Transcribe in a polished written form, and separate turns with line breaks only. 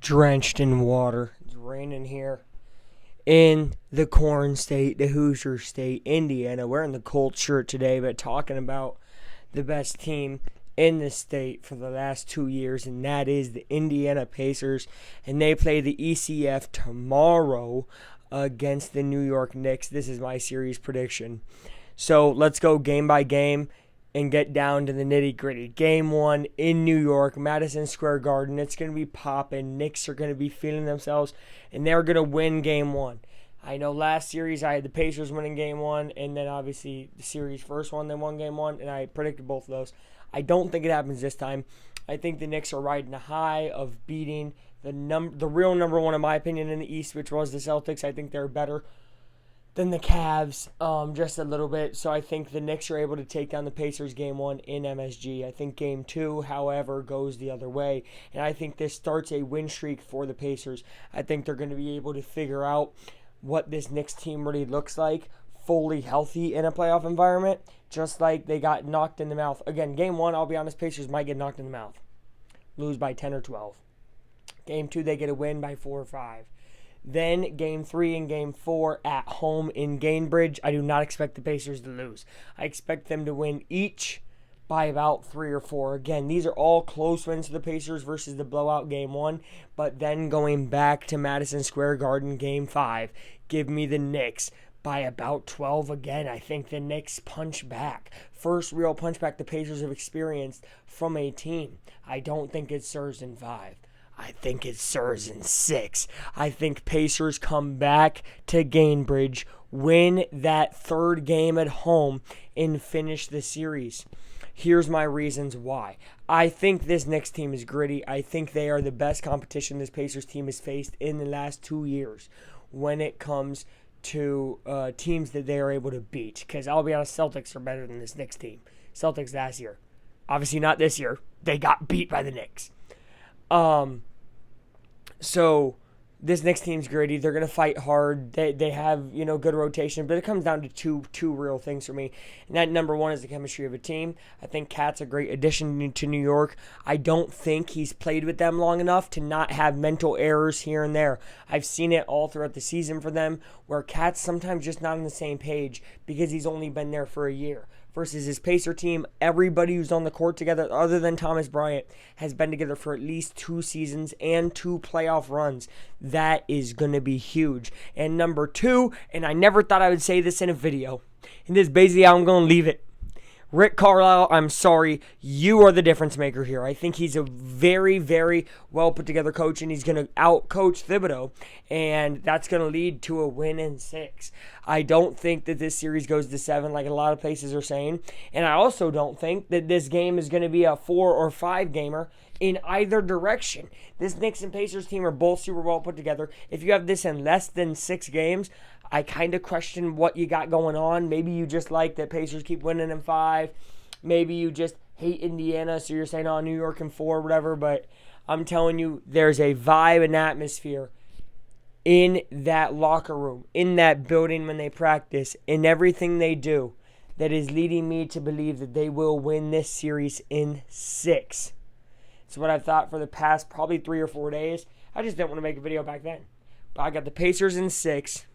drenched in water. It's raining here in the Corn State, the Hoosier State, Indiana. Wearing the Colts shirt today, but talking about the best team in the state for the last 2 years, and that is the Indiana Pacers. And they play the ECF tomorrow against the New York Knicks. This is my series prediction. So let's go game by game and get down to the nitty-gritty. Game 1 in New York, Madison Square Garden. It's going to be popping. Knicks are going to be feeling themselves, and they're going to win Game 1. I know last series I had the Pacers winning Game 1, and then obviously the series first one, they won Game 1, and I predicted both of those. I don't think it happens this time. I think the Knicks are riding a high of beating the real number one, in my opinion, in the East, which was the Celtics. I think they're better than the Cavs just a little bit. So I think the Knicks are able to take down the Pacers Game 1 in MSG. I think Game 2, however, goes the other way. And I think this starts a win streak for the Pacers. I think they're going to be able to figure out what this Knicks team really looks like, fully healthy in a playoff environment, just like they got knocked in the mouth. Again, Game 1, I'll be honest, Pacers might get knocked in the mouth. Lose by 10 or 12. Game 2, they get a win by 4 or 5. Then Game 3 and Game 4 at home in Gainbridge. I do not expect the Pacers to lose. I expect them to win each by about 3 or 4. Again, these are all close wins to the Pacers versus the blowout Game 1. But then going back to Madison Square Garden Game 5, give me the Knicks by about 12 again. I think the Knicks punch back. First real punch back the Pacers have experienced from a team. I don't think it serves in 5. I think it serves in 6. I think Pacers come back to Gainbridge, win that third game at home, and finish the series. Here's my reasons why. I think this Knicks team is gritty. I think they are the best competition this Pacers team has faced in the last 2 years when it comes to teams that they are able to beat. Because I'll be honest, Celtics are better than this Knicks team. Celtics last year. Obviously not this year. They got beat by the Knicks. So this Knicks team's gritty. They're gonna fight hard. They have good rotation, but it comes down to two real things for me. And that number one is the chemistry of a team. I think Cat's a great addition to New York. I don't think he's played with them long enough to not have mental errors here and there. I've seen it all throughout the season for them, where Cat's sometimes just not on the same page because he's only been there for a year. Versus his Pacer team, everybody who's on the court together, other than Thomas Bryant, has been together for at least 2 seasons and 2 playoff runs. That is going to be huge. And number 2, and I never thought I would say this in a video, and this is basically how I'm going to leave it. Rick Carlisle, I'm sorry, you are the difference maker here. I think he's a very, very well put together coach, and he's going to out-coach Thibodeau, and that's going to lead to a win in 6. I don't think that this series goes to 7 like a lot of places are saying, and I also don't think that this game is going to be a 4 or 5 gamer in either direction. This Knicks and Pacers team are both super well put together. If you have this in less than 6 games, I kind of question what you got going on. Maybe you just like that Pacers keep winning in 5. Maybe you just hate Indiana, so you're saying, New York in 4, whatever. But I'm telling you, there's a vibe and atmosphere in that locker room, in that building when they practice, in everything they do, that is leading me to believe that they will win this series in 6. It's what I've thought for the past probably 3 or 4 days. I just didn't want to make a video back then. But I got the Pacers in 6.